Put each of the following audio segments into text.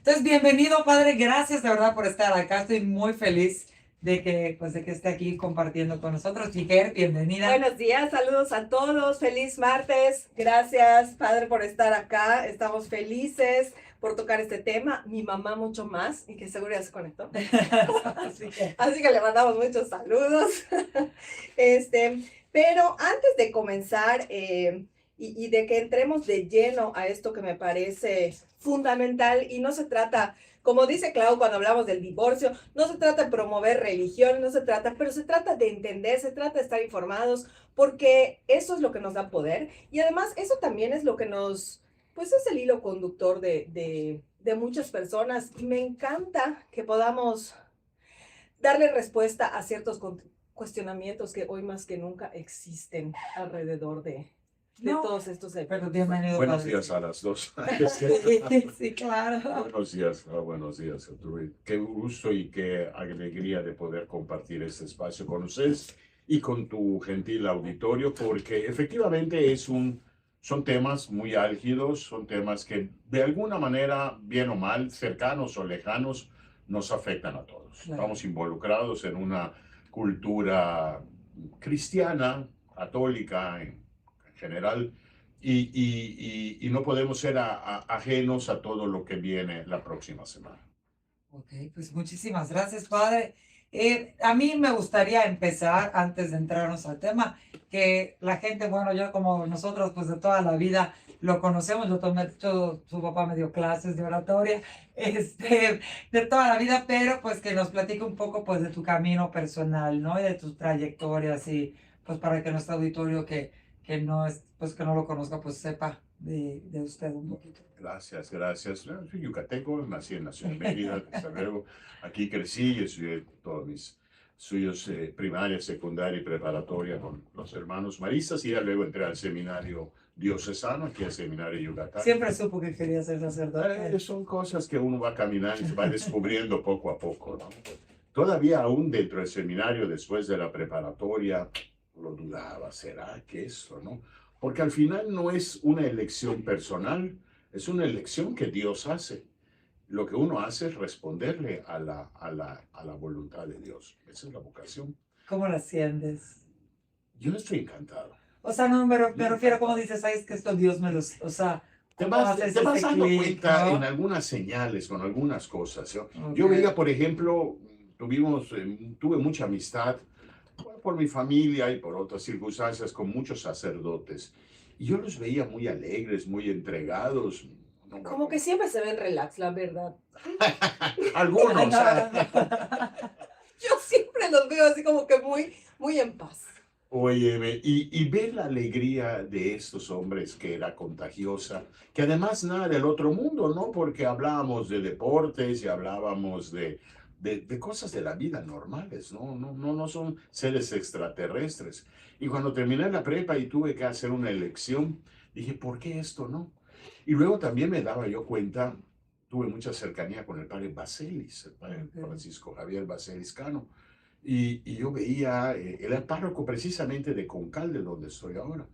Entonces, bienvenido, padre. Gracias de verdad por estar acá. Estoy muy feliz de que esté aquí compartiendo con nosotros. Tijer, bienvenida. Buenos días, saludos a todos, feliz martes. Gracias, Padre, por estar acá. Estamos felices por tocar este tema. Mi mamá mucho más y que seguro ya se conectó. Así que le mandamos muchos saludos. Pero antes de comenzar y de que entremos de lleno a esto que me parece fundamental, y no se trata, como dice Clau cuando hablamos del divorcio, no se trata de promover religión, no se trata, pero se trata de entender, se trata de estar informados, porque eso es lo que nos da poder y además eso también es lo que nos, pues es el hilo conductor de muchas personas. Y me encanta que podamos darle respuesta a ciertos cuestionamientos que hoy más que nunca existen alrededor de No, todos estos pero eventos. bienvenido, Buenos padre. días a las dos. Sí, sí, claro. Buenos días, Arturo. Qué gusto y qué alegría de poder compartir este espacio con ustedes y con tu gentil auditorio, porque efectivamente son temas muy álgidos, son temas que de alguna manera, bien o mal, cercanos o lejanos, nos afectan a todos. Claro. Estamos involucrados en una cultura cristiana, católica en general, y no podemos ser ajenos a todo lo que viene la próxima semana. Ok, pues muchísimas gracias, padre. A mí me gustaría empezar, antes de entrarnos al tema, que la gente, bueno, yo como nosotros, pues de toda la vida lo conocemos, su papá me dio clases de oratoria, de toda la vida, pero pues que nos platique un poco, pues de tu camino personal, ¿no? Y de tus trayectorias y pues para que nuestro auditorio que no es, pues que no lo conozca, pues sepa de usted un poquito. Gracias, gracias. Yo soy yucateco, nací en la ciudad de Mérida, desde luego. Aquí crecí y estudié todos mis estudios primaria, secundaria y preparatoria con los hermanos maristas y ya luego entré al seminario diocesano, aquí al seminario Yucatán. Siempre supo que quería ser sacerdote. Son cosas que uno va caminando y se va descubriendo poco a poco, ¿no? Todavía aún dentro del seminario, después de la preparatoria, lo dudaba, ¿será que esto, no? Porque al final no es una elección personal, es una elección que Dios hace. Lo que uno hace es responderle a la voluntad de Dios. Esa es la vocación. ¿Cómo la sientes? Yo estoy encantado. O sea, no, me refiero, como dices, ay, es que esto Dios me los, o sea, Te ¿cómo vas, haces te vas ese dando clic, cuenta no? en algunas señales, con algunas cosas. Yo Ok. veía, por ejemplo, tuve mucha amistad por mi familia y por otras circunstancias con muchos sacerdotes. Y yo los veía muy alegres, muy entregados. Como que siempre se ven relax, la verdad. Algunos. Yo siempre los veo así como que muy en paz. Óyeme, y ver la alegría de estos hombres que era contagiosa, que además nada del otro mundo, ¿no? Porque hablábamos de deportes y hablábamos de cosas de la vida normales, ¿no? No son seres extraterrestres. Y cuando terminé la prepa y tuve que hacer una elección, dije, ¿por qué esto no? Y luego también me daba yo cuenta, tuve mucha cercanía con el padre Baselis, el padre Francisco Javier Baselis Cano. Y yo veía, él era párroco precisamente de Concal, de donde estoy ahora,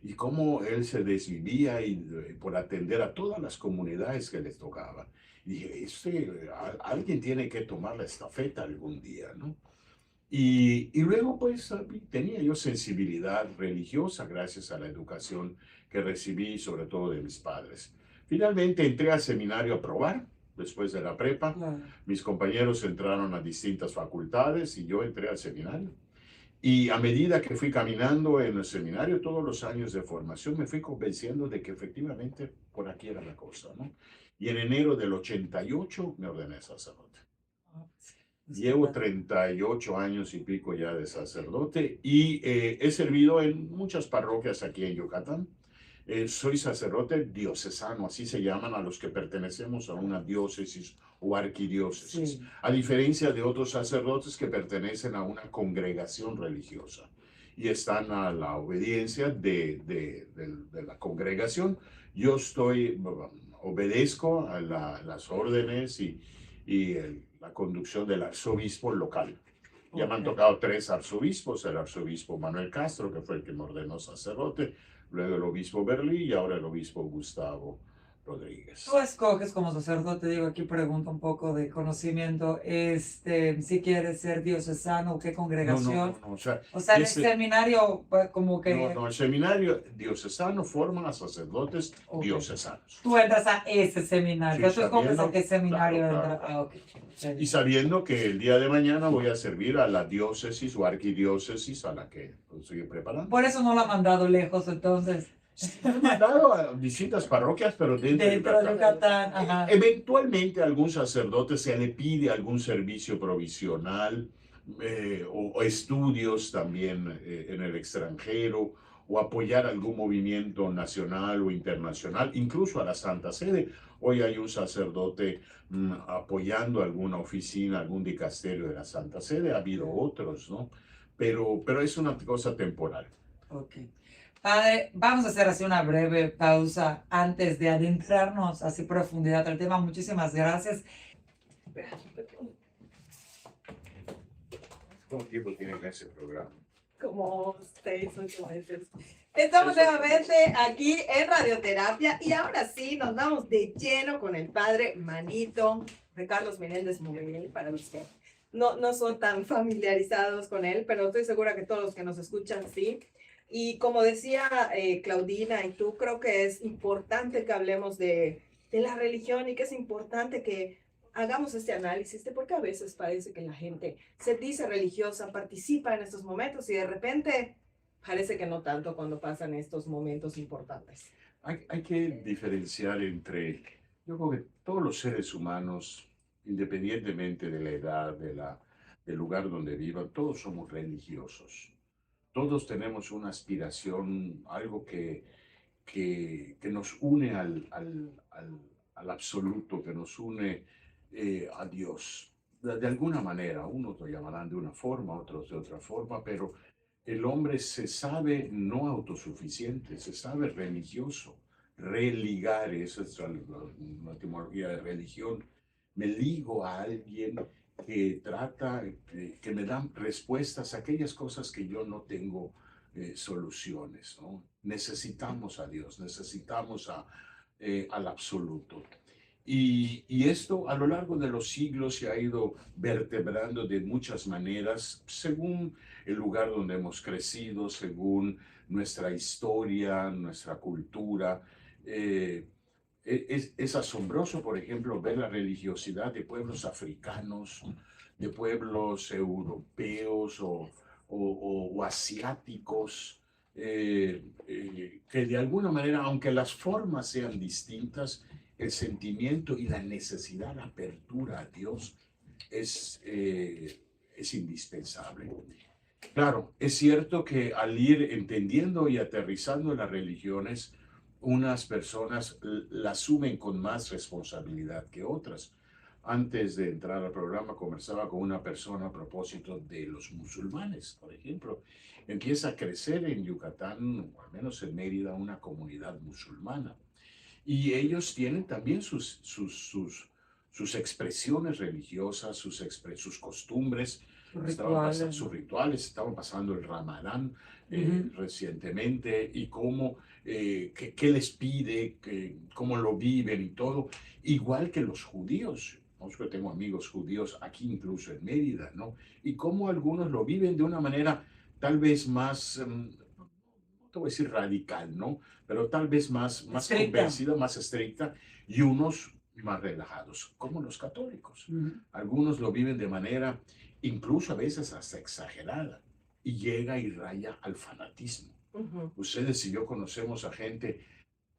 y cómo él se desvivía por atender a todas las comunidades que les tocaba. Y dije, alguien tiene que tomar la estafeta algún día, ¿no? Y luego, pues, tenía yo sensibilidad religiosa gracias a la educación que recibí, sobre todo de mis padres. Finalmente entré al seminario a probar, después de la prepa. Claro. Mis compañeros entraron a distintas facultades y yo entré al seminario. Y a medida que fui caminando en el seminario, todos los años de formación, me fui convenciendo de que efectivamente por aquí era la cosa, ¿no? Y en enero del 88 me ordené sacerdote. Llevo 38 años y pico ya de sacerdote y he servido en muchas parroquias aquí en Yucatán. Soy sacerdote diocesano, así se llaman a los que pertenecemos a una diócesis o arquidiócesis, Sí. a diferencia de otros sacerdotes que pertenecen a una congregación religiosa y están a la obediencia de la congregación. Yo obedezco a las órdenes y la conducción del arzobispo local. Ya me han tocado 3 arzobispos, el arzobispo Manuel Castro, que fue el que me ordenó sacerdote, luego el obispo Berlí y ahora el obispo Gustavo Rodríguez. Tú escoges como sacerdote, digo, aquí pregunto un poco de conocimiento, si quieres ser diocesano, qué congregación. No, O sea, en el ese- seminario, pues, como que el seminario diocesano forma a sacerdotes Ok. diocesanos. tú entras a ese seminario. Sí, Tú escoges a sabiendo- qué seminario claro, entras. claro. Ah, ok. Y sabiendo que el día de mañana voy a servir a la diócesis o arquidiócesis a la que estoy preparando. Por eso no lo ha mandado lejos, entonces. Me han mandado a distintas parroquias, pero dentro de Dentro de Yucatán, ajá. Eventualmente algún sacerdote se le pide algún servicio provisional o estudios también en el extranjero o apoyar algún movimiento nacional o internacional, incluso a la Santa Sede. Hoy hay un sacerdote apoyando alguna oficina, algún dicasterio de la Santa Sede, ha habido otros, ¿no? Pero es una cosa temporal. Ok. Padre, vamos a hacer así una breve pausa antes de adentrarnos así profundidad al tema. Muchísimas gracias. ¿Cuánto tiempo tienen ese programa? Como 6, 8 meses. Estamos nuevamente aquí en Radioterapia y ahora sí nos vamos de lleno con el padre Manito de Carlos Menéndez Murguel, para los que no son tan familiarizados con él, pero estoy segura que todos los que nos escuchan sí. Y como decía Claudina y tú, creo que es importante que hablemos de la religión y que es importante que hagamos este análisis de por qué a veces parece que la gente se dice religiosa, participa en estos momentos y de repente parece que no tanto cuando pasan estos momentos importantes. Hay que diferenciar entre, yo creo que todos los seres humanos, independientemente de la edad, del lugar donde vivan, todos somos religiosos. Todos tenemos una aspiración, algo que nos une al absoluto, que nos une a Dios. De alguna manera, unos lo llamarán de una forma, otros de otra forma, pero el hombre se sabe no autosuficiente, se sabe religioso. Religar, esa es la etimología de religión. Me ligo a alguien que trata, que me dan respuestas a aquellas cosas que yo no tengo soluciones, ¿no? Necesitamos a Dios, necesitamos al absoluto. Y esto a lo largo de los siglos se ha ido vertebrando de muchas maneras, según el lugar donde hemos crecido, según nuestra historia, nuestra cultura. Es asombroso, por ejemplo, ver la religiosidad de pueblos africanos, de pueblos europeos o asiáticos, que de alguna manera, aunque las formas sean distintas, el sentimiento y la necesidad de apertura a Dios es indispensable. Claro, es cierto que al ir entendiendo y aterrizando las religiones, unas personas la asumen con más responsabilidad que otras. Antes de entrar al programa conversaba con una persona a propósito de los musulmanes, por ejemplo. Empieza a crecer en Yucatán, o al menos en Mérida, una comunidad musulmana. Y ellos tienen también sus expresiones religiosas, sus costumbres, sus rituales. Estaban pasando el Ramadán recientemente y cómo, qué les pide, cómo lo viven y todo. Igual que los judíos. Yo tengo amigos judíos aquí, incluso en Mérida, ¿no? Y cómo algunos lo viven de una manera tal vez más, no te voy a decir radical, ¿no? Pero tal vez más convencida, más estricta, y unos más relajados, como los católicos. Algunos lo viven de manera, incluso a veces hasta exagerada, y llega y raya al fanatismo. Ustedes y yo conocemos a gente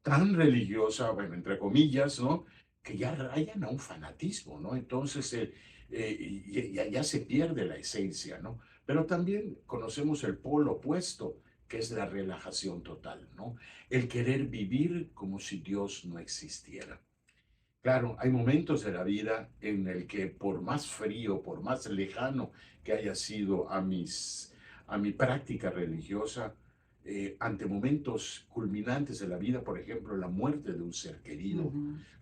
tan religiosa, bueno, entre comillas, ¿no? Que ya rayan a un fanatismo, ¿no? Entonces ya se pierde la esencia, ¿no? Pero también conocemos el polo opuesto, que es la relajación total, ¿no? El querer vivir como si Dios no existiera. Claro, hay momentos de la vida en el que por más frío, por más lejano que haya sido a mi práctica religiosa, ante momentos culminantes de la vida, por ejemplo, la muerte de un ser querido,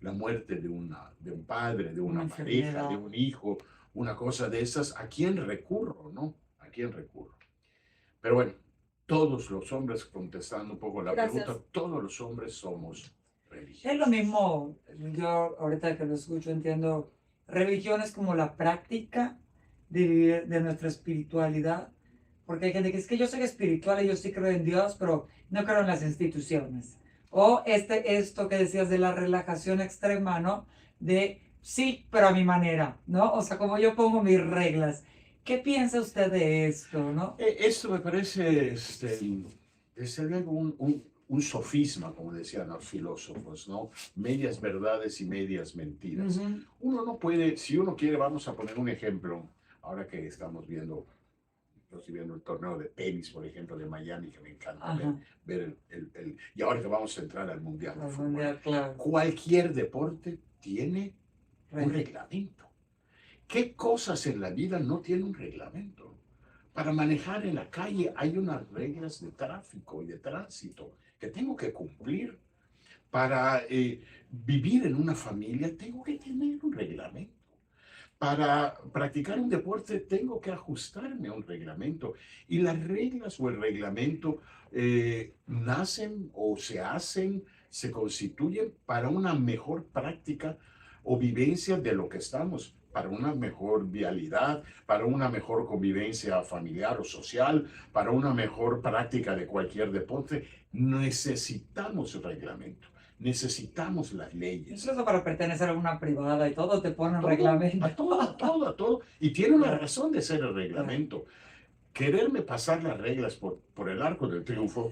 la muerte de un padre, de una pareja, de un hijo, una cosa de esas, ¿a quién recurro, no? ¿A quién recurro? Pero bueno, todos los hombres, contestando un poco la pregunta, todos los hombres somos Es lo mismo, yo ahorita que lo escucho entiendo, religión es como la práctica de vivir de nuestra espiritualidad, porque hay gente que es que yo soy espiritual y yo sí creo en Dios, pero no creo en las instituciones. O esto que decías de la relajación extrema, ¿no? De sí, pero a mi manera, ¿no? O sea, como yo pongo mis reglas. ¿Qué piensa usted de esto, no? Esto me parece un sofisma, como decían los filósofos, ¿no? Medias verdades y medias mentiras. Ujú. Uno no puede, si uno quiere, vamos a poner un ejemplo, ahora que estamos viendo, yo estoy viendo el torneo de tenis, por ejemplo, de Miami, que me encanta Ajá, ver y ahora que vamos a entrar al Mundial de al Fútbol. mundial, claro. Cualquier deporte tiene un Re- reglamento. ¿Qué cosas en la vida no tienen un reglamento? Para manejar en la calle hay unas reglas de tráfico y de tránsito que tengo que cumplir. Para vivir en una familia tengo que tener un reglamento. Para practicar un deporte tengo que ajustarme a un reglamento. Y las reglas o el reglamento nacen o se hacen, se constituyen para una mejor práctica o vivencia de lo que estamos, para una mejor vialidad, para una mejor convivencia familiar o social, para una mejor práctica de cualquier deporte. Necesitamos el reglamento, necesitamos las leyes. Incluso para pertenecer a una privada y todo te ponen Todo, reglamento. a todo, a todo, a todo. Y tiene una Claro, razón de ser el reglamento. Quererme pasar las reglas por el arco del triunfo,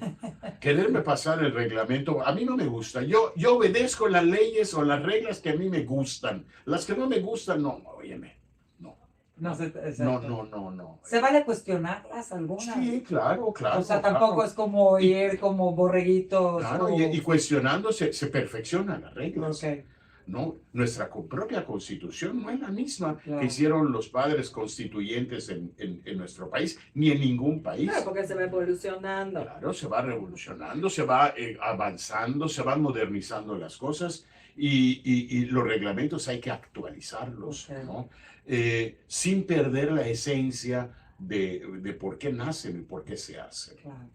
quererme pasar el reglamento, a mí no me gusta. Yo obedezco las leyes o las reglas que a mí me gustan. Las que no me gustan, no, óyeme, no, no sé, no, exacto. no. ¿Se vale cuestionarlas algunas? Sí, claro, O claro, sea, tampoco claro. es como Y, ir como borreguitos claro, o... y cuestionando se perfeccionan las reglas. Ok, ¿No? Nuestra propia constitución no es la misma que claro. hicieron los padres constituyentes en nuestro país, ni en ningún país. Claro, porque se va evolucionando. Claro, se va revolucionando, se va avanzando, se van modernizando las cosas y los reglamentos hay que actualizarlos, Ok. ¿no? Sin perder la esencia de por qué nacen y por qué se hacen. Claro,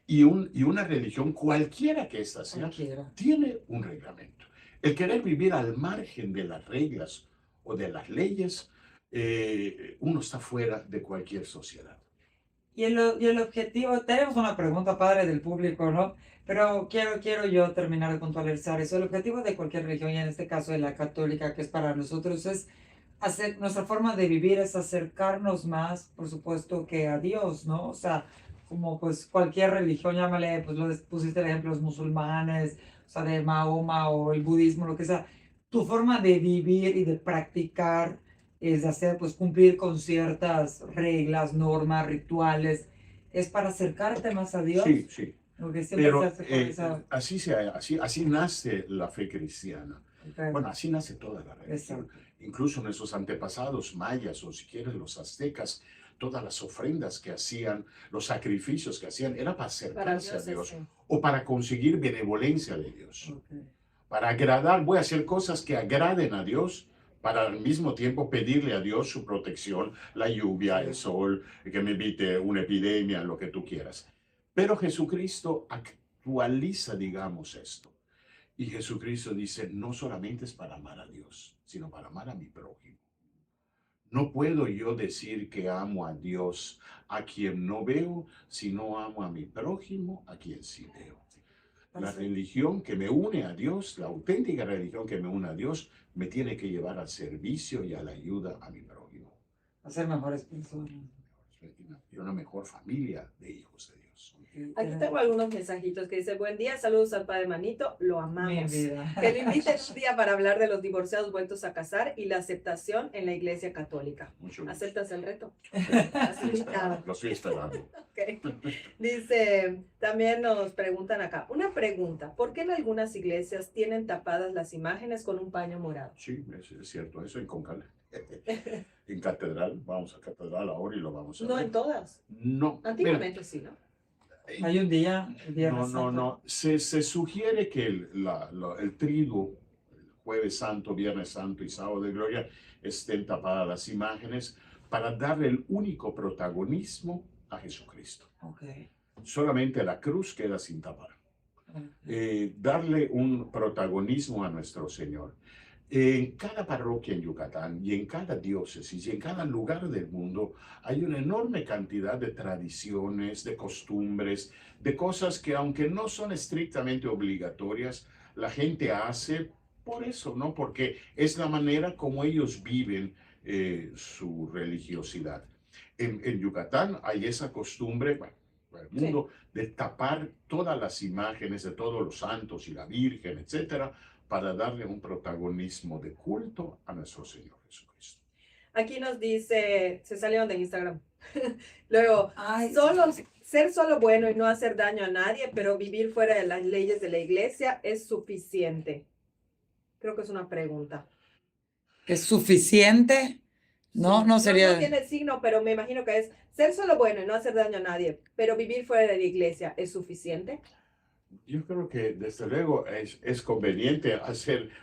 Y una religión, cualquiera que ésta sea, cualquiera. tiene un reglamento. El querer vivir al margen de las reglas o de las leyes, uno está fuera de cualquier sociedad. Y el objetivo, tenemos una pregunta padre del público, ¿no? Pero quiero yo terminar de puntualizar eso. El objetivo de cualquier religión, y en este caso de la católica, que es para nosotros, es hacer, nuestra forma de vivir es acercarnos más, por supuesto, que a Dios, ¿no? O sea, como pues cualquier religión, llámale, pues pusiste el ejemplo, los musulmanes, o sea, de Mahoma o el budismo, lo que sea. Tu forma de vivir y de practicar es de hacer, pues cumplir con ciertas reglas, normas, rituales, es para acercarte más a Dios, Sí, sí. porque siempre se Pero hace con esa... así nace la fe cristiana. Ok, Bueno, así nace toda la religión. exacto. Incluso nuestros antepasados mayas o si quieres los aztecas, todas las ofrendas que hacían, los sacrificios que hacían, era para Para acercarse a Dios Dios es o para conseguir benevolencia de Dios. Ok. Para agradar, voy a hacer cosas que agraden a Dios, para al mismo tiempo pedirle a Dios su protección, la lluvia, el sol, que me evite una epidemia, lo que tú quieras. Pero Jesucristo actualiza, digamos, esto. Y Jesucristo dice, no solamente es para amar a Dios, sino para amar a mi prójimo. No puedo yo decir que amo a Dios a quien no veo, si no amo a mi prójimo a quien sí veo. La Así, religión que me une a Dios, la auténtica religión que me une a Dios, me tiene que llevar al servicio y a la ayuda a mi prójimo. a ser mejores personas. Y una mejor familia de hijos de Dios. Aquí tengo algunos mensajitos que dice, buen día, saludos al padre Manito, lo Mi amamos. vida. Que lo inviten un día para hablar de los divorciados vueltos a casar y la aceptación en la iglesia católica. Mucho gusto. ¿Aceptas el reto? Lo estoy esperando, lo estoy esperando. Ok. Dice, también nos preguntan acá, una pregunta, ¿por qué en algunas iglesias tienen tapadas las imágenes con un paño morado? Sí, es cierto, eso en Concal. En catedral, vamos a catedral ahora y lo vamos a No ver. en todas. No, Antiguamente sí, ¿no? Hay un día, el Viernes no. Santo. Se sugiere que el triduo, el Jueves Santo, Viernes Santo y Sábado de Gloria, estén tapadas las imágenes para darle el único protagonismo a Jesucristo. Ok. Solamente la cruz queda sin tapar. darle un protagonismo a nuestro Señor. En cada parroquia en Yucatán y en cada diócesis y en cada lugar del mundo hay una enorme cantidad de tradiciones, de costumbres, de cosas que aunque no son estrictamente obligatorias, la gente hace por eso, ¿no? Porque es la manera como ellos viven su religiosidad. En Yucatán hay esa costumbre, bueno, para el Sí. mundo, de tapar todas las imágenes de todos los santos y la Virgen, etcétera, para darle un protagonismo de culto a nuestro Señor Jesucristo. Aquí nos dice, se salieron de Instagram. Luego, Ay, ser solo bueno y no hacer daño a nadie, pero vivir fuera de las leyes de la iglesia es suficiente. Creo que es una pregunta. ¿es suficiente? No, no No sería. tiene signo, pero me imagino que es ser solo bueno y no hacer daño a nadie, pero vivir fuera de la iglesia es suficiente. Yo creo que desde luego es conveniente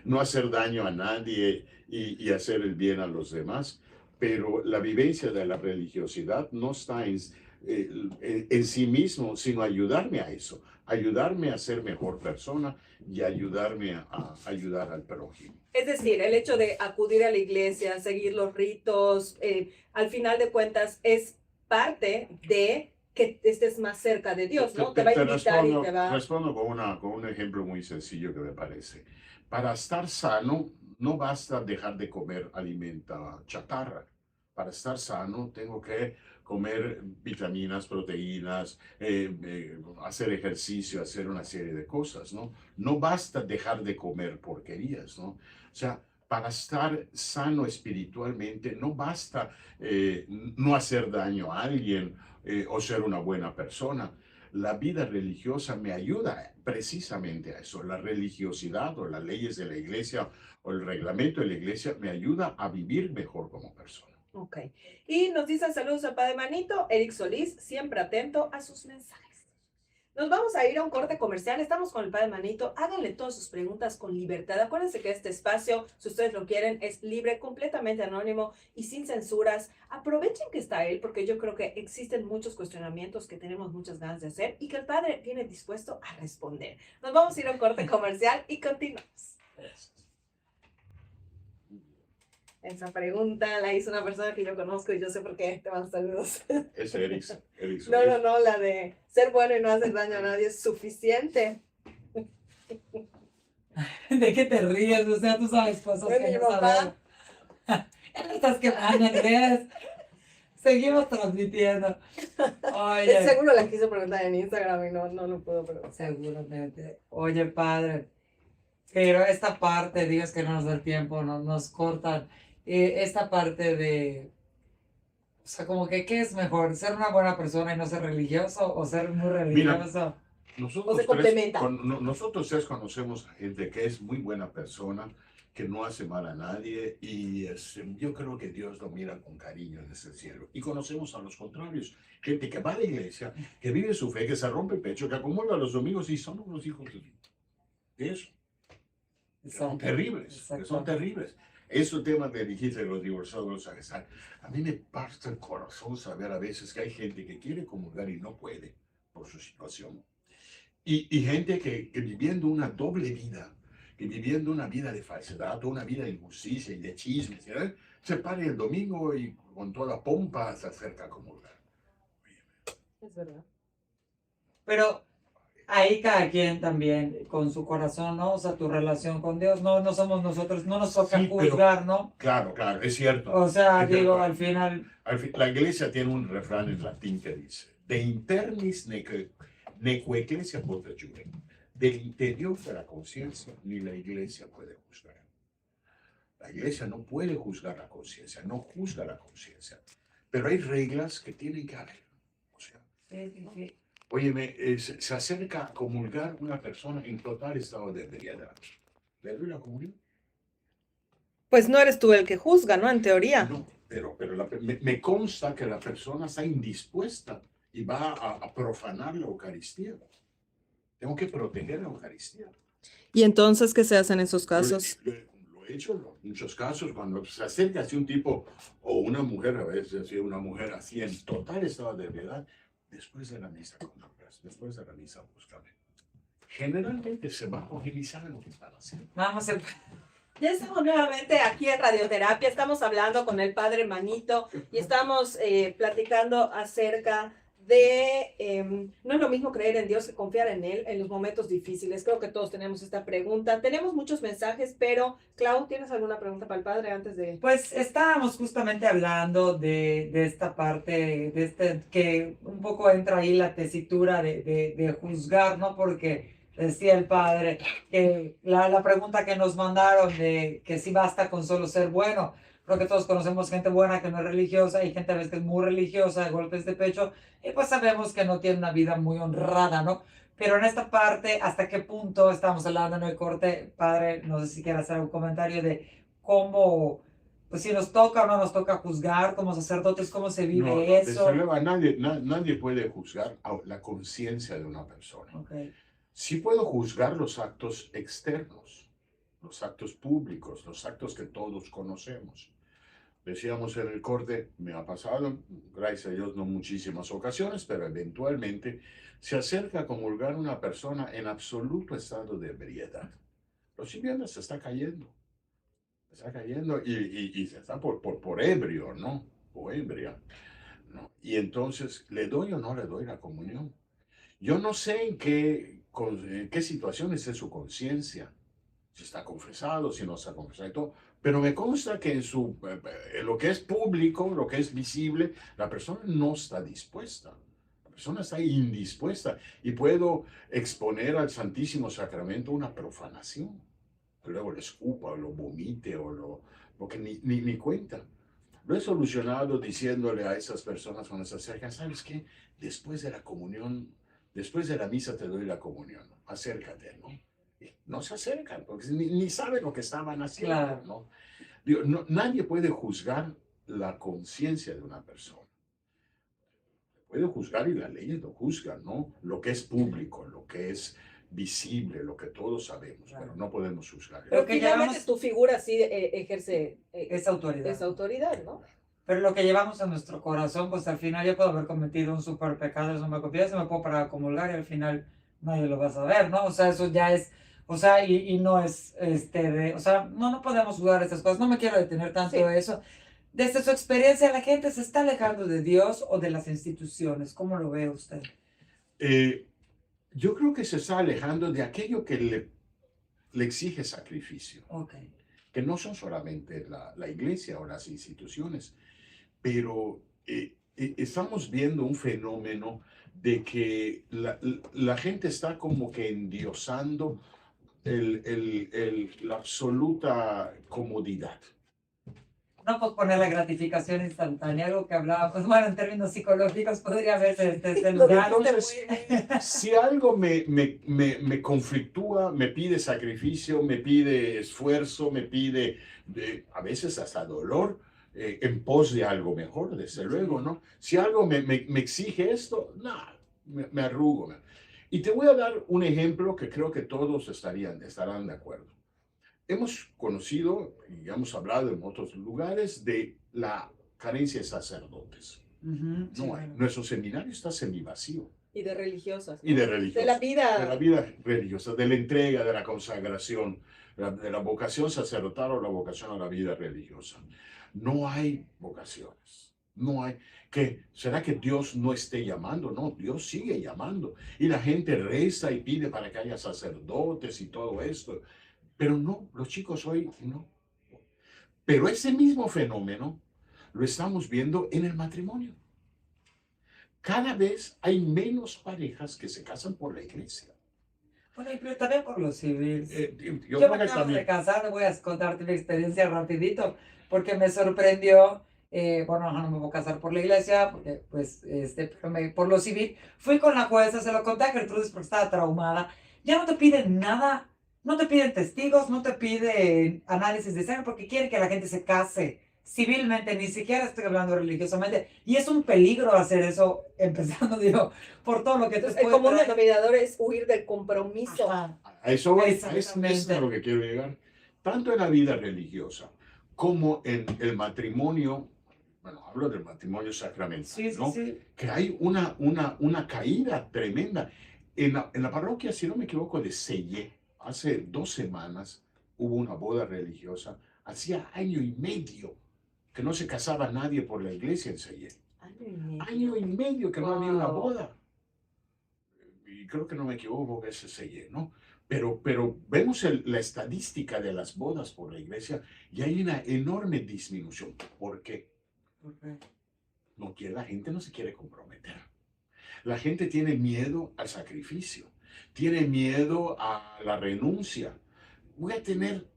no hacer daño a nadie y hacer el bien a los demás, pero la vivencia de la religiosidad no está en sí mismo, sino ayudarme a eso, ayudarme a ser mejor persona y ayudarme a ayudar al prójimo. Es decir, el hecho de acudir a la iglesia, seguir los ritos, al final de cuentas es parte de que estés más cerca de Dios, ¿no? Te va a invitar y te va... Respondo con un ejemplo muy sencillo que me parece. Para estar sano, no basta dejar de comer alimento chatarra. Para estar sano, tengo que comer vitaminas, proteínas, hacer ejercicio, hacer una serie de cosas, ¿no? No basta dejar de comer porquerías, ¿no? O sea, para estar sano espiritualmente, no basta no hacer daño a alguien o ser una buena persona. La vida religiosa me ayuda precisamente a eso. La religiosidad o las leyes de la iglesia o el reglamento de la iglesia me ayuda a vivir mejor como persona. Ok. Y nos dicen saludos al Padre Manito, Eric Solís, siempre atento a sus mensajes. Nos vamos a ir a un corte comercial. Estamos con el Padre Manito. Háganle todas sus preguntas con libertad. Acuérdense que este espacio, si ustedes lo quieren, es libre, completamente anónimo y sin censuras. Aprovechen que está él, porque yo creo que existen muchos cuestionamientos que tenemos muchas ganas de hacer y que el Padre viene dispuesto a responder. Nos vamos a ir a un corte comercial y continuamos. Esa pregunta la hizo una persona que yo conozco y yo sé por qué. Te van saludos. Es Eric. No, la de ser bueno y no hacer daño a nadie es suficiente. ¿De qué te ríes? O sea, tú sabes cosas Bueno, que mi no sabemos. papá. Estás quemando, Andrés. Seguimos transmitiendo. Oye, Seguro la quiso preguntar en Instagram y no lo puedo preguntar. seguramente. Oye, padre, pero esta parte, Dios que no nos da el tiempo, nos cortan. Esta parte de, o sea, como que, ¿qué es mejor? ¿Ser una buena persona y no ser religioso o ser muy religioso? Nosotros O se complementa. nosotros tres conocemos a gente que es muy buena persona, que no hace mal a nadie y yo creo que Dios lo mira con cariño desde el cielo. Y conocemos a los contrarios, gente que va a la iglesia, que vive su fe, que se rompe el pecho, que acomoda los domingos y son unos hijos de eso. Son terribles, que son terribles. Ese tema que dijiste de los divorciados, a mí me parte el corazón saber a veces que hay gente que quiere comulgar y no puede por su situación. Y gente que viviendo una doble vida, que viviendo una vida de falsedad, una vida de injusticia y de chismes, ¿eh? Se para el domingo y con toda pompa se acerca a comulgar. Es verdad. Pero ahí cada quien también con su corazón, ¿no? O sea, tu relación con Dios, no somos nosotros, no nos toca Sí, pero- juzgar, ¿no? Claro, es cierto. O sea, Es cierto. digo, al final, La iglesia tiene un refrán en latín que dice, de internis neque ecclesia potet jure. Del interior de la conciencia ni la iglesia puede juzgar. La iglesia no puede juzgar la conciencia, no juzga la conciencia. Pero hay reglas que tienen que haber. O sea, óyeme, se acerca a comulgar una persona en total estado de ebriedad. ¿Le doy la comunión? Pues no eres tú el que juzga, ¿no? En teoría. No, pero me consta que la persona está indispuesta y va a profanar la Eucaristía. Tengo que proteger la Eucaristía. ¿Y entonces qué se hace en esos casos? Lo he hecho en muchos casos, cuando se acerca así un tipo o una mujer, a veces así una mujer así en total estado de ebriedad, después de la misa, después de la misa, búscame. generalmente se va agilizando. Vamos a... Ya estamos nuevamente aquí en Radioterapia, estamos hablando con el padre Manito y estamos platicando acerca de, no es lo mismo creer en Dios que confiar en Él en los momentos difíciles. Creo que todos tenemos esta pregunta. Tenemos muchos mensajes, pero Clau, ¿tienes alguna pregunta para el padre antes de...? Pues estábamos justamente hablando de esta parte, de este, que un poco entra ahí la tesitura de juzgar, ¿no? Porque decía el padre que la pregunta que nos mandaron de que si basta con solo ser bueno. Creo que todos conocemos gente buena que no es religiosa y gente a veces que es muy religiosa, de golpes de pecho, y pues sabemos que no tiene una vida muy honrada, ¿no? Pero en esta parte, ¿hasta qué punto estamos hablando en el corte? Padre, no sé si quiere hacer un comentario de cómo, pues si nos toca o no nos toca juzgar como sacerdotes, cómo se vive No, eso. desde luego, nadie puede juzgar a la conciencia de una persona. Okay. Sí puedo juzgar los actos externos, los actos públicos, los actos que todos conocemos. Decíamos en el corte, me ha pasado, gracias a Dios, no muchísimas ocasiones, pero eventualmente se acerca a comulgar una persona en absoluto estado de ebriedad. Lo siguiente se está cayendo y se está por ebrio, ¿no? O ebria, ¿no? Y entonces, ¿le doy o no le doy la comunión? Yo no sé en qué situaciones es su conciencia, si está confesado, si no está confesado y todo, pero me consta que en lo que es público, lo que es visible, la persona no está dispuesta. La persona está indispuesta y puedo exponer al Santísimo Sacramento una profanación. Que luego le escupa o lo vomite porque ni cuenta. Lo he solucionado diciéndole a esas personas cuando se acercan, ¿sabes qué? Después de la comunión, después de la misa te doy la comunión, acércate, ¿no? No se acercan, porque ni saben lo que estaban haciendo, Claro. ¿no? Digo, nadie puede juzgar la conciencia de una persona. Puede juzgar y la ley lo juzga, ¿no? Lo que es público, lo que es visible, lo que todos sabemos, Claro. pero no podemos juzgar. Pero que finalmente llevamos- tu figura sí ejerce Esa autoridad. esa autoridad, ¿no? Pero lo que llevamos en nuestro corazón, pues al final yo puedo haber cometido un súper pecado, eso me confieso, me puedo parar a comulgar y al final nadie lo va a saber, ¿no? O sea, eso ya es, o sea, y no es, o sea, no podemos jugar esas cosas, no me quiero detener tanto Sí. de eso. Desde su experiencia, ¿la gente se está alejando de Dios o de las instituciones? ¿Cómo lo ve usted? Yo creo que se está alejando de aquello que le exige sacrificio. Okay. Que no son solamente la iglesia o las instituciones, pero estamos viendo un fenómeno de que la gente está como que endiosando la absoluta comodidad. No posponer la gratificación instantánea, algo que hablaba, pues bueno, en términos psicológicos podría verse desde el lugar. Entonces, si algo me conflictúa, me pide sacrificio, me pide esfuerzo, me pide a veces hasta dolor en pos de algo mejor, desde luego, ¿no? Si algo me exige esto, nada, me arrugo. Y te voy a dar un ejemplo que creo que todos estarán de acuerdo. Hemos conocido y hemos hablado en otros lugares de la carencia de sacerdotes. Uh-huh, sí, No hay. bueno. Nuestro seminario está semivacío. Y de religiosas, ¿no? Y de religiosas. De la vida. De la vida religiosa, de la entrega, de la consagración, de la vocación sacerdotal o la vocación a la vida religiosa. No hay vocaciones. No hay. ¿Será que Dios no esté llamando? No, Dios sigue llamando. Y la gente reza y pide para que haya sacerdotes y todo esto. Pero no, los chicos hoy no. Pero ese mismo fenómeno lo estamos viendo en el matrimonio. Cada vez hay menos parejas que se casan por la iglesia. Bueno, pero también por los civiles. Yo Yo creo me que acabo de también. casar, voy a contarte mi experiencia rapidito, porque me sorprendió, bueno, no me voy a casar por la iglesia, porque pues, pero por lo civil, fui con la jueza, se lo conté a Gertrudis porque estaba traumada, ya no te piden nada, no te piden testigos, no te piden análisis de sangre, porque quieren que la gente se case civilmente, ni siquiera estoy hablando religiosamente, y es un peligro hacer eso, empezando, digo, por todo lo que te Entonces, el común denominador es huir del compromiso. Ajá. A eso es Exactamente. a lo que quiero llegar. Tanto en la vida religiosa como en el matrimonio, bueno, hablo del matrimonio sacramental, Sí, sí, ¿no? sí. Que hay una caída tremenda. en la parroquia, si no me equivoco, de Selle, hace 2 semanas hubo una boda religiosa. Hacía 1 año y medio que no se casaba nadie por la iglesia en Selle. 1 año y medio. 1 año y medio que no había una Wow. boda. Y creo que no me equivoco que ese Selle, ¿no? Pero vemos la estadística de las bodas por la iglesia y hay una enorme disminución. ¿Por qué? La gente no se quiere comprometer. La gente tiene miedo al sacrificio, tiene miedo a la renuncia. Voy a tener,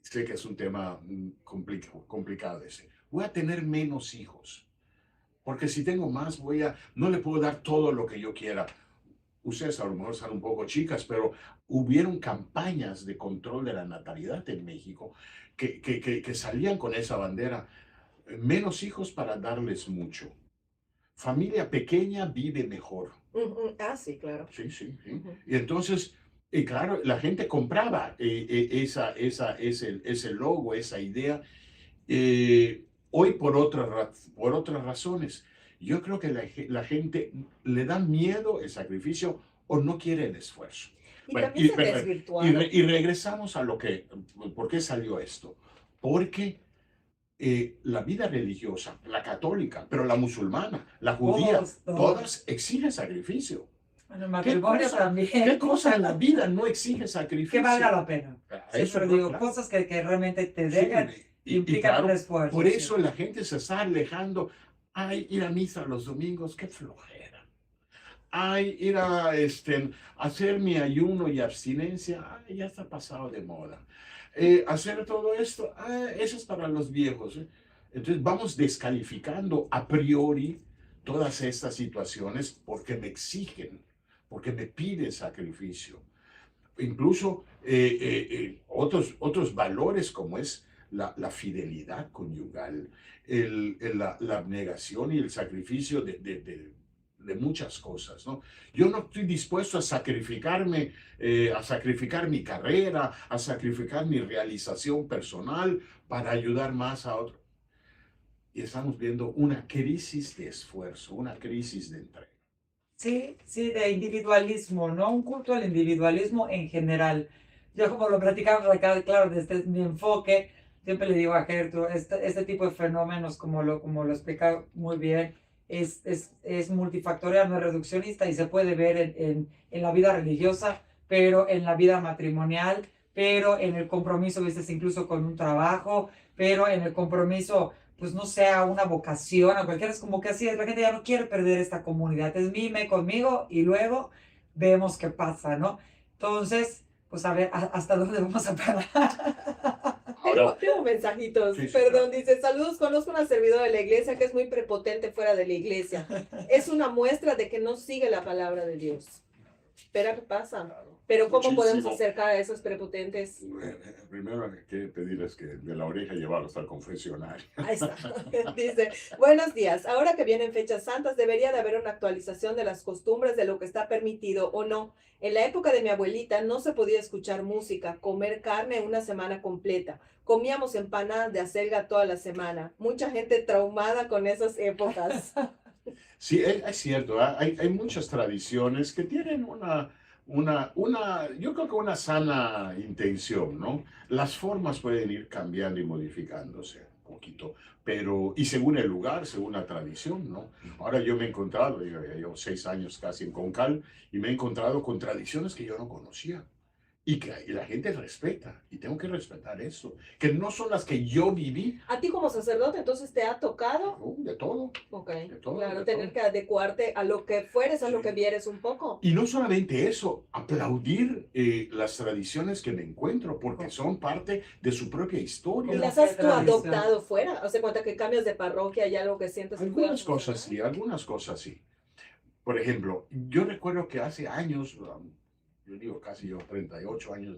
sé que es un tema complicado ese, voy a tener menos hijos, porque si tengo más, no le puedo dar todo lo que yo quiera. Ustedes a lo mejor están un poco chicas, pero hubieron campañas de control de la natalidad en México que salían con esa bandera, menos hijos para darles mucho. Familia pequeña vive mejor. Ah, sí, claro. Sí, sí, sí. Ujú. Y entonces, claro, la gente compraba ese logo, esa idea, hoy por otras razones. Yo creo que la gente le da miedo el sacrificio o no quiere el esfuerzo. Y Bueno, también se desvirtuaron. y regresamos a ¿por qué salió esto? Porque la vida religiosa, la católica, pero la musulmana, la judía, Todos. todas exigen sacrificio. Bueno, el matrimonio ¿Qué también. cosa en la vida no exige Que sacrificio? valga la pena. Eso Siempre no, digo, claro. cosas que realmente te Sí, dejan, y implican un claro, esfuerzo. por sí. eso la gente se está alejando. Ay, ir a misa los domingos, qué flojera. Ay, ir a hacer mi ayuno y abstinencia, ay, ya está pasado de moda. Hacer todo esto, eso es para los viejos. Entonces vamos descalificando a priori todas estas situaciones porque me exigen, porque me piden sacrificio. Incluso otros valores como es la fidelidad conyugal, la abnegación y el sacrificio de muchas cosas, ¿no? Yo no estoy dispuesto a sacrificar mi carrera, a sacrificar mi realización personal para ayudar más a otros. Y estamos viendo una crisis de esfuerzo, una crisis de entrega. Sí, sí, de individualismo, ¿no? Un culto al individualismo en general. Yo como lo platicamos acá, claro, desde mi enfoque, siempre le digo a Gertrude, este tipo de fenómenos, como lo explica muy bien, es multifactorial, no es reduccionista y se puede ver en la vida religiosa, pero en la vida matrimonial, pero en el compromiso, viste, incluso con un trabajo, pero en el compromiso pues no sea una vocación a cualquiera, es como que así es, la gente ya no quiere perder esta comunidad, es mime conmigo y luego vemos qué pasa, ¿no? Entonces, pues a ver, ¿hasta dónde vamos a parar? Ahora, Tengo mensajitos. sí, sí, Perdón, dice, saludos, conozco una servidora de la iglesia que es muy prepotente fuera de la iglesia. Es una muestra de que no sigue la palabra de Dios. Espera, ¿qué pasa? claro, Pero ¿cómo podemos muchísimo. acercar a esos prepotentes? Primero hay que pedirles que de la oreja llevarlos al confesionario. Ahí está. Dice, buenos días. Ahora que vienen fechas santas, debería de haber una actualización de las costumbres de lo que está permitido o no. En la época de mi abuelita no se podía escuchar música, comer carne una semana completa. Comíamos empanadas de acelga toda la semana. Mucha gente traumada con esas épocas. Sí, es cierto, hay muchas tradiciones que tienen yo creo que una sana intención, ¿no? Las formas pueden ir cambiando y modificándose un poquito, y según el lugar, según la tradición, ¿no? Ahora yo me he encontrado, yo llevo 6 años casi en Concal, y me he encontrado con tradiciones que yo no conocía. Y la gente respeta, y tengo que respetar eso, que no son las que yo viví. ¿A ti como sacerdote entonces te ha tocado? De todo. Ok, De todo, claro, de tener todo. que adecuarte a lo que fueres, a lo Sí. que vieres un poco. Y no solamente eso, aplaudir las tradiciones que me encuentro, porque son parte de su propia ¿Y historia. las qué has tú tradición? adoptado fuera? ¿Hace cuenta que cambias de parroquia y algo que sientes que pueda Algunas cosas funcionar? sí, algunas cosas sí. Por ejemplo, yo recuerdo que hace años, yo digo casi yo 38 años,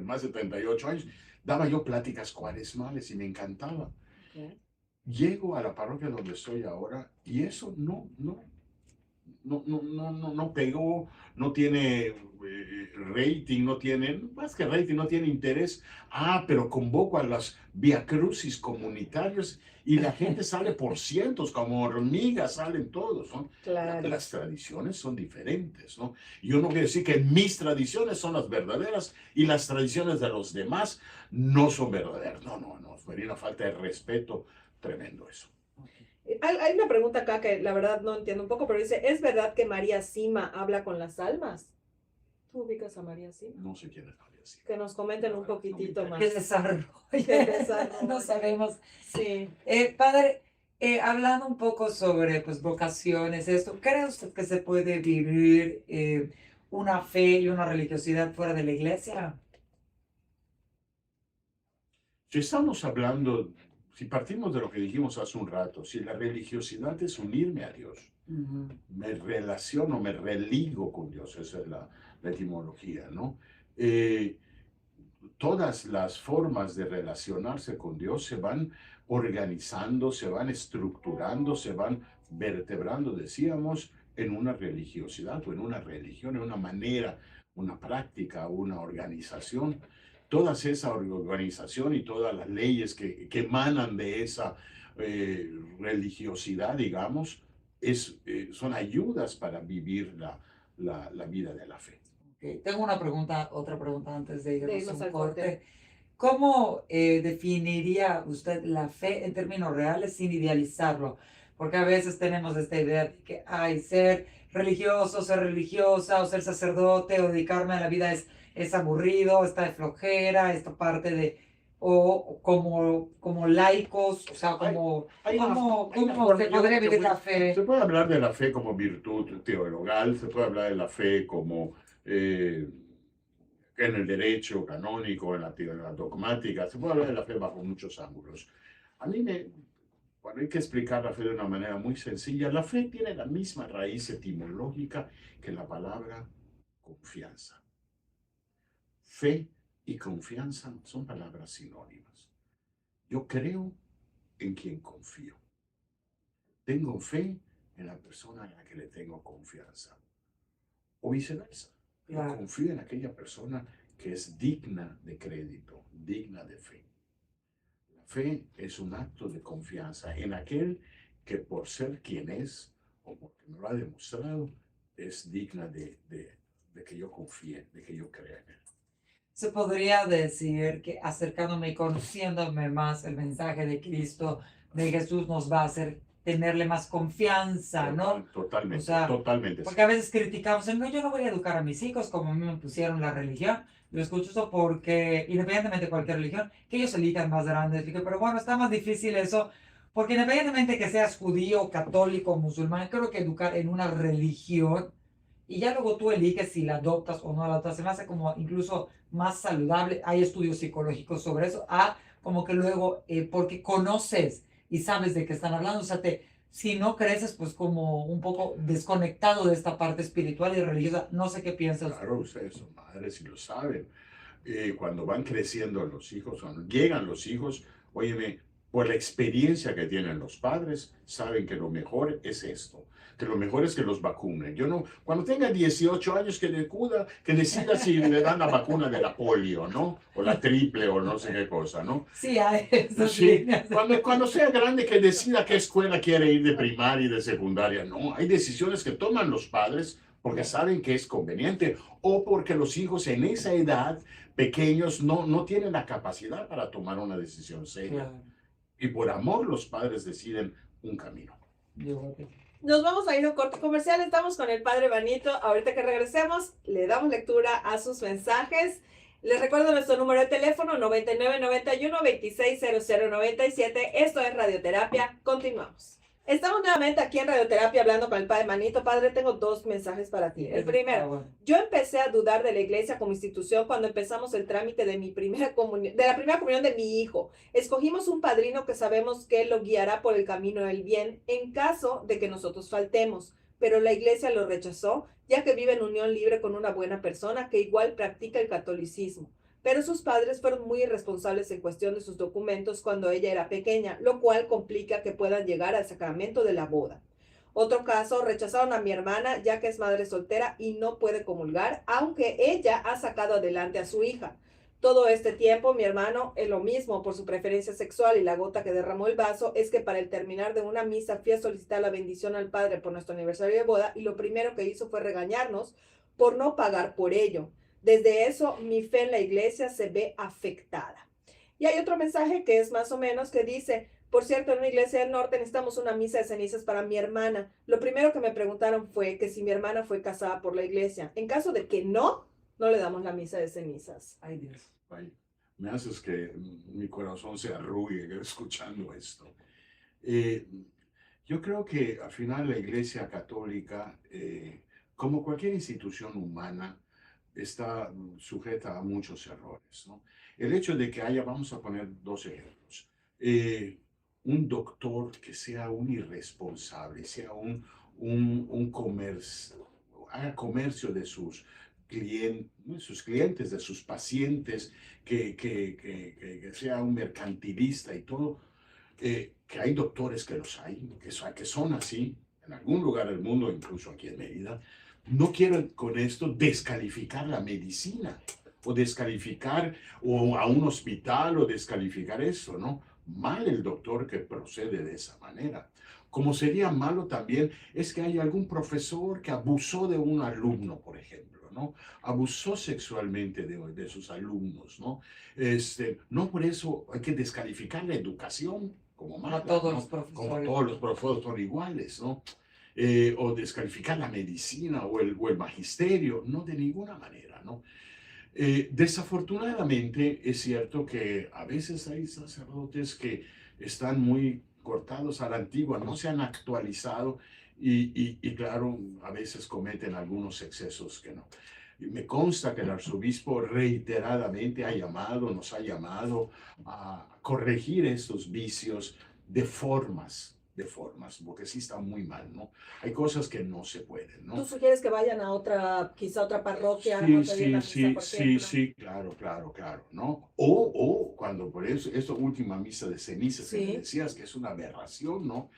más de 38 años, daba yo pláticas cuaresmales y me encantaba. Ok. Llego a la parroquia donde estoy ahora y eso no. no pegó, no tiene rating, no tiene, más que rating, no tiene interés. Ah, pero convoco a los viacrucis comunitarios y la gente sale por cientos, como hormigas salen todos, ¿no? Claro. Las tradiciones son diferentes, ¿no? Yo no quiero decir que mis tradiciones son las verdaderas y las tradiciones de los demás no son verdaderas. No, sería una falta de respeto tremendo eso. Hay una pregunta acá que la verdad no entiendo un poco, pero dice, ¿es verdad que María Sima habla con las almas? ¿Tú ubicas a María Sima? No sé quién es María Sima. Que nos comenten un poquitito más. Que desarrolle. Que desarrolle. No sabemos. Sí. Padre, hablando un poco sobre pues, vocaciones, esto, ¿cree usted que se puede vivir una fe y una religiosidad fuera de la iglesia? Si estamos hablando, si partimos de lo que dijimos hace un rato, si la religiosidad es unirme a Dios, me relaciono, me religo con Dios, esa es la etimología, ¿no? Todas las formas de relacionarse con Dios se van organizando, se van estructurando, se van vertebrando, decíamos, en una religiosidad o en una religión, en una manera, una práctica, una organización. Toda esa organización y todas las leyes que emanan de esa religiosidad, digamos, son ayudas para vivir la vida de la fe. Okay. Tengo una pregunta, otra pregunta antes de irnos a un corte. corte. ¿Cómo definiría usted la fe en términos reales sin idealizarlo? Porque a veces tenemos esta idea de que hay ser religioso, ser religiosa, o ser sacerdote, o dedicarme a la vida es aburrido, está de flojera, esta parte de, o como laicos, o sea, como, ¿cómo se podría vivir la fe? Se puede hablar de la fe como virtud teologal, se puede hablar de la fe como en el derecho canónico, en la dogmática, se puede hablar de la fe bajo muchos ángulos. A mí bueno, hay que explicar la fe de una manera muy sencilla. La fe tiene la misma raíz etimológica que la palabra confianza. Fe y confianza son palabras sinónimas. Yo creo en quien confío. Tengo fe en la persona a la que le tengo confianza. O viceversa. Yo confío en aquella persona que es digna de crédito, digna de fe. La fe es un acto de confianza en aquel que por ser quien es, o porque me lo ha demostrado, es digna de que yo confíe, de que yo crea en él. Se podría decir que acercándome y conociéndome más el mensaje de Cristo, de Jesús, nos va a hacer tenerle más confianza, ¿no? Totalmente, o sea, totalmente. Porque a veces criticamos, no, yo no voy a educar a mis hijos como a mí me pusieron la religión. Yo escucho eso porque, independientemente de cualquier religión, que ellos elijan más grandes. Pero bueno, está más difícil eso, porque independientemente de que seas judío, católico, musulmán, creo que educar en una religión, y ya luego tú eliges si la adoptas o no la adoptas, se me hace como incluso más saludable. Hay estudios psicológicos sobre eso, como que luego, porque conoces y sabes de qué están hablando, o sea, si no creces, pues como un poco desconectado de esta parte espiritual y religiosa, no sé qué piensas. Claro, ustedes son madres y lo saben. Cuando van creciendo los hijos, cuando llegan los hijos, óyeme, por la experiencia que tienen los padres, saben que lo mejor es esto, que lo mejor es que los vacunen. Yo no, cuando tenga 18 años que decida si le dan la vacuna de la polio, ¿no? O la triple o no sé qué cosa, ¿no? Sí, hay esas Sí, líneas. cuando sea grande que decida qué escuela quiere ir de primaria y de secundaria, no, hay decisiones que toman los padres porque saben que es conveniente o porque los hijos en esa edad pequeños no tienen la capacidad para tomar una decisión seria. Claro. Y por amor los padres deciden un camino. Nos vamos a ir a un corte comercial. Estamos con el padre Vanito. Ahorita que regresemos, le damos lectura a sus mensajes. Les recuerdo nuestro número de teléfono 9991-260097. Esto es Radioterapia. Continuamos. Estamos nuevamente aquí en Radioterapia hablando con el padre Manito. Padre, tengo dos mensajes para ti. El primero, yo empecé a dudar de la iglesia como institución cuando empezamos el trámite de mi primera comunión, de la primera comunión de mi hijo. Escogimos un padrino que sabemos que lo guiará por el camino del bien en caso de que nosotros faltemos, pero la iglesia lo rechazó, ya que vive en unión libre con una buena persona que igual practica el catolicismo. Pero sus padres fueron muy irresponsables en cuestión de sus documentos cuando ella era pequeña, lo cual complica que puedan llegar al sacramento de la boda. Otro caso, rechazaron a mi hermana ya que es madre soltera y no puede comulgar, aunque ella ha sacado adelante a su hija. Todo este tiempo, mi hermano, es lo mismo por su preferencia sexual y la gota que derramó el vaso es que para el terminar de una misa fui a solicitar la bendición al padre por nuestro aniversario de boda y lo primero que hizo fue regañarnos por no pagar por ello. Desde eso, mi fe en la iglesia se ve afectada. Y hay otro mensaje que es más o menos que dice, por cierto, en una iglesia del norte necesitamos una misa de cenizas para mi hermana. Lo primero que me preguntaron fue que si mi hermana fue casada por la iglesia. En caso de que no, no le damos la misa de cenizas. Ay, Dios. Ay, me haces que mi corazón se arrugue escuchando esto. Eh, yo creo que al final la Iglesia Católica, como cualquier institución humana, está sujeta a muchos errores, ¿no? El hecho de que haya, vamos a poner dos ejemplos, un doctor que sea un irresponsable, sea un comercio, haga comercio de sus clientes, de sus pacientes, que sea un mercantilista y todo, que hay doctores que los hay, que son así, en algún lugar del mundo, incluso aquí en Mérida. No quiero con esto descalificar la medicina o descalificar o a un hospital o descalificar eso, ¿no? Mal el doctor que procede de esa manera. Como sería malo también es que haya algún profesor que abusó de un alumno, por ejemplo, ¿no? Abusó sexualmente de sus alumnos, ¿no? No por eso hay que descalificar la educación como No mala, todos ¿no? los Como profesores. todos los profesores son iguales, ¿no? O descalificar la medicina o el magisterio, no de ninguna manera, ¿no? Desafortunadamente es cierto que a veces hay sacerdotes que están muy cortados a la antigua, no se han actualizado y claro, a veces cometen algunos excesos que no. Y me consta que el arzobispo reiteradamente nos ha llamado a corregir estos vicios de formas, porque sí están muy mal, ¿no? Hay cosas que no se pueden, ¿Tú ¿no? sugieres que vayan a otra, quizá otra parroquia, Sí, a pedir la sí, misa, sí, por sí, ejemplo? sí, claro, claro, claro, ¿no? O cuando por eso, esta última misa de cenizas que me Sí. decías que es una aberración, ¿no?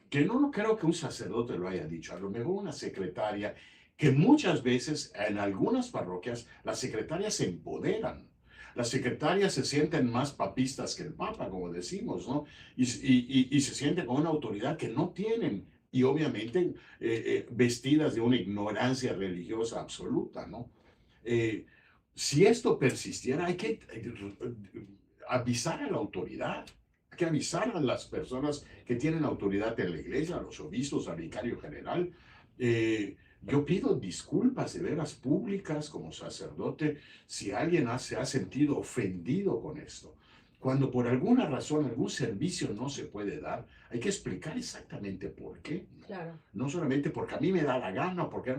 Que no creo que un sacerdote lo haya dicho, a lo mejor una secretaria, que muchas veces en algunas parroquias las secretarias se empoderan. Las secretarias se sienten más papistas que el Papa, como decimos, ¿no? Y se sienten con una autoridad que no tienen. Y obviamente vestidas de una ignorancia religiosa absoluta, ¿no? Eh, si esto persistiera, hay que avisar a la autoridad, hay que avisar a las personas que tienen autoridad en la iglesia, a los obispos, al vicario general. Yo pido disculpas de veras públicas como sacerdote si alguien se ha sentido ofendido con esto. Cuando por alguna razón algún servicio no se puede dar, hay que explicar exactamente por qué. Claro. No solamente porque a mí me da la gana, porque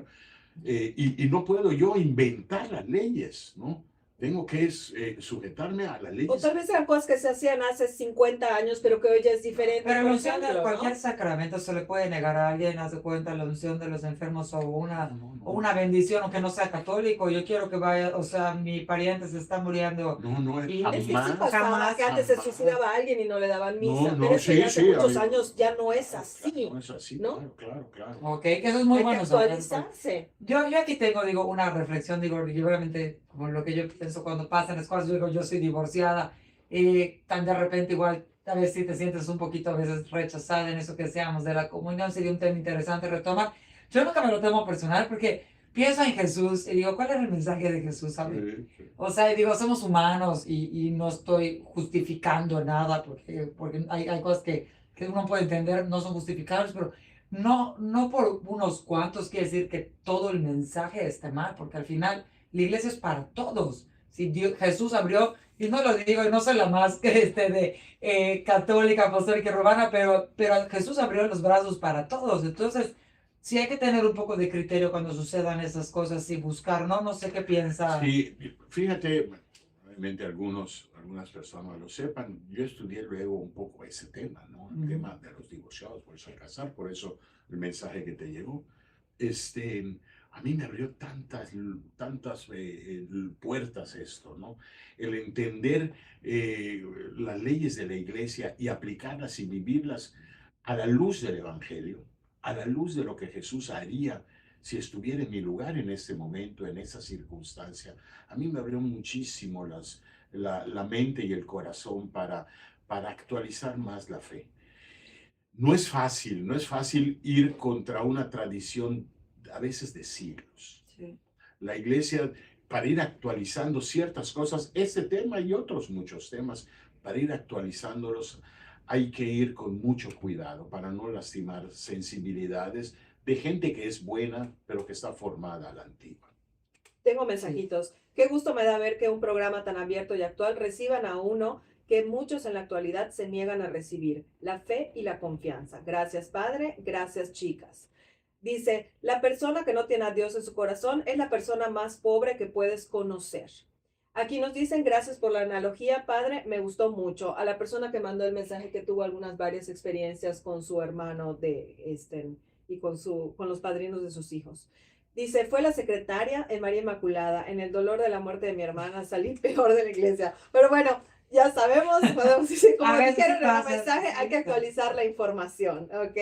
y no puedo yo inventar las leyes, ¿no? Tengo que sujetarme a las O leyes. tal vez eran cosas que se hacían hace 50 años, pero que hoy ya es diferente. Pero por la unción de ejemplo, ¿no? cualquier sacramento se le puede negar a alguien, haz de cuenta, la unción de los enfermos o una bendición, aunque no sea católico. Yo quiero que vaya, o sea, mi pariente se está muriendo. No, Y Es que sí jamás. pasaba jamás, que antes se jamás. suicidaba a alguien y no le daban misa, No, pero es que sí, ya hace sí, muchos amigo. años ya no es Claro, así, no es así, ¿no? claro. Ok, que eso es muy Hay que bueno saber. actualizarse. Yo aquí tengo, digo, una reflexión, digo, y obviamente, como lo que yo pienso cuando pasan las cosas, yo digo, yo soy divorciada, y tan de repente igual, a veces si te sientes un poquito a veces rechazada en eso que seamos de la comunión, sería un tema interesante retomar. Yo nunca me lo tomo personal porque pienso en Jesús y digo, ¿cuál era el mensaje de Jesús? ¿Sabes? Sí. O sea, digo, somos humanos y no estoy justificando nada porque hay cosas que uno puede entender, no son justificables, pero no por unos cuantos quiere decir que todo el mensaje esté mal, porque al final la iglesia es para todos. Si Jesús abrió, y no lo digo, y no soy la más que católica, apostólica y romana, pero Jesús abrió los brazos para todos. Entonces, sí hay que tener un poco de criterio cuando sucedan esas cosas y buscar, ¿no? No sé qué piensa. Sí, fíjate, bueno, probablemente algunas personas lo sepan, yo estudié luego un poco ese tema, ¿no? El tema de los divorciados, por eso el casar, por eso el mensaje que te llegó. A mí me abrió tantas puertas esto, ¿no? El entender las leyes de la iglesia y aplicarlas y vivirlas a la luz del Evangelio. a la luz de lo que Jesús haría si estuviera en mi lugar en este momento, en esa circunstancia. A mí me abrió muchísimo la mente y el corazón para actualizar más la fe. No es fácil ir contra una tradición a veces de siglos. Sí. La iglesia, para ir actualizando ciertas cosas, este tema y otros muchos temas, para ir actualizándolos, hay que ir con mucho cuidado para no lastimar sensibilidades de gente que es buena, pero que está formada a la antigua. Tengo mensajitos. Qué gusto me da ver que un programa tan abierto y actual reciban a uno que muchos en la actualidad se niegan a recibir, la fe y la confianza. Gracias, Padre. Gracias, chicas. Dice, la persona que no tiene a Dios en su corazón es la persona más pobre que puedes conocer. Aquí nos dicen, gracias por la analogía, Padre, me gustó mucho. A la persona que mandó el mensaje que tuvo varias experiencias con su hermano y con los padrinos de sus hijos. Dice, fue la secretaria en María Inmaculada, en el dolor de la muerte de mi hermana, salí peor de la iglesia. Pero bueno, ya sabemos, podemos decir, como dijeron en el mensaje, hay que actualizar la información, ¿ok?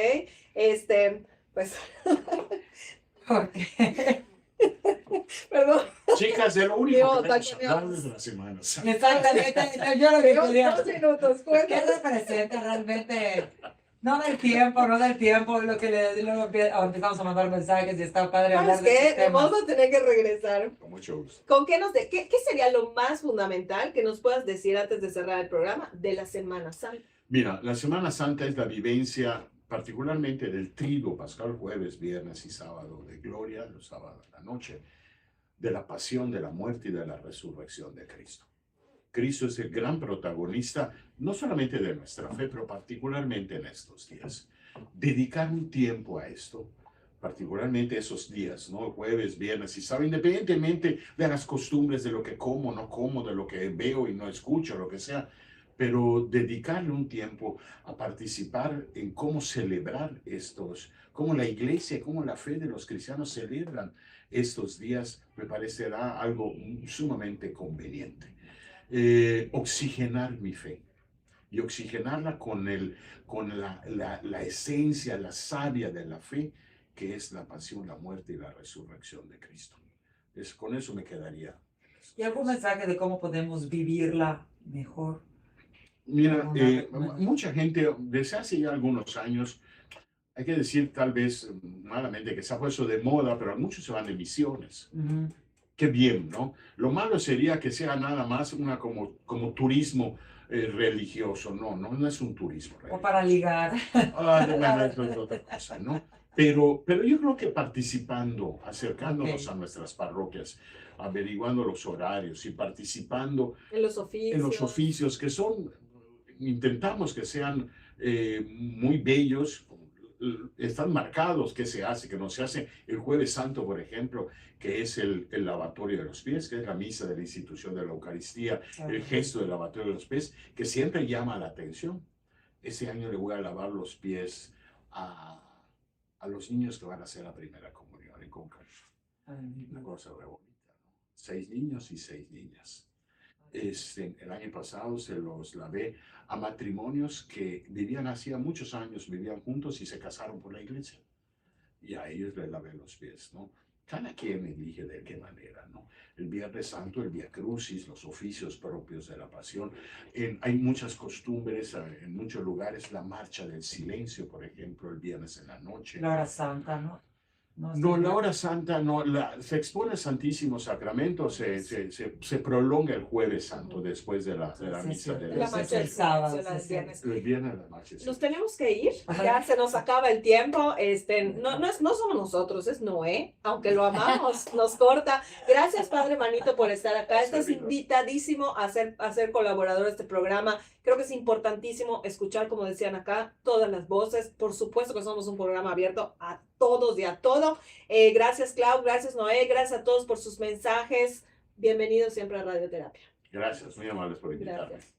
Pues... ¿Por qué? Perdón. Chicas, de lo único Dios, que vamos a Dios. hablar es de la Semana Santa. Exactamente, yo lo que quería. 2 minutos, ¿Qué cuéntanos. representa realmente? No del tiempo, lo que empezamos a mandar mensajes y está padre hablar ¿Sabes de qué? estos temas. Vamos a tener que regresar. Con mucho gusto. ¿Con qué qué sería lo más fundamental que nos puedas decir antes de cerrar el programa de la Semana Santa? Mira, la Semana Santa es la vivencia particularmente del triduo pascual, jueves, viernes y sábado de gloria, los sábados de la noche, de la pasión, de la muerte y de la resurrección de Cristo. Cristo es el gran protagonista, no solamente de nuestra fe, pero particularmente en estos días. Dedicar un tiempo a esto, particularmente esos días, ¿no? Jueves, viernes y sábado, independientemente de las costumbres, de lo que como, no como, de lo que veo y no escucho, lo que sea, pero dedicarle un tiempo a participar en cómo celebrar cómo la iglesia, cómo la fe de los cristianos celebran estos días, me parecerá algo sumamente conveniente. Oxigenar mi fe y oxigenarla con la esencia, la savia de la fe, que es la pasión, la muerte y la resurrección de Cristo. Con eso me quedaría. ¿Y algún mensaje de cómo podemos vivirla mejor? Mira, mucha gente, desde hace ya algunos años, hay que decir tal vez malamente que se ha puesto de moda, pero muchos se van de misiones. Uh-huh. Qué bien, ¿no? Lo malo sería que sea nada más como turismo religioso. No es un turismo religioso. O para ligar. Bueno, eso es otra cosa, ¿no? Pero yo creo que participando, acercándonos Okay. a nuestras parroquias, averiguando los horarios y participando En los oficios. en los oficios que intentamos que sean muy bellos, están marcados qué se hace, que no se hace el Jueves Santo, por ejemplo, que es el lavatorio de los pies, que es la misa de la institución de la Eucaristía, el gesto del lavatorio de los pies, que siempre llama la atención. Este año le voy a lavar los pies a los niños que van a hacer la primera comunión en Concar. Una cosa re bonita, ¿no? 6 niños y 6 niñas. El año pasado se los lavé a matrimonios que vivían hacía muchos años, vivían juntos y se casaron por la iglesia. Y a ellos les lavé los pies, ¿no? Cada quien elige de qué manera, ¿no? El Viernes Santo, el Vía Crucis, los oficios propios de la Pasión. Hay muchas costumbres, en muchos lugares, la marcha del silencio, por ejemplo, el viernes en la noche. La hora santa, ¿no? No, la hora santa no, se expone el Santísimo Sacramento, se prolonga el Jueves Santo después de la misa de La marcha del sábado, el viernes de la marcha. Nos tenemos que ir, ya se nos acaba el tiempo. No somos nosotros, es Noé, aunque lo amamos, nos corta. Gracias, Padre Manito, por estar acá. Estás invitadísimo a ser colaborador de este programa. Creo que es importantísimo escuchar, como decían acá, todas las voces. Por supuesto que somos un programa abierto a todos y a todo. Gracias, Clau, gracias, Noé, gracias a todos por sus mensajes. Bienvenidos siempre a Radioterapia. Gracias, muy amables por invitarme. Gracias.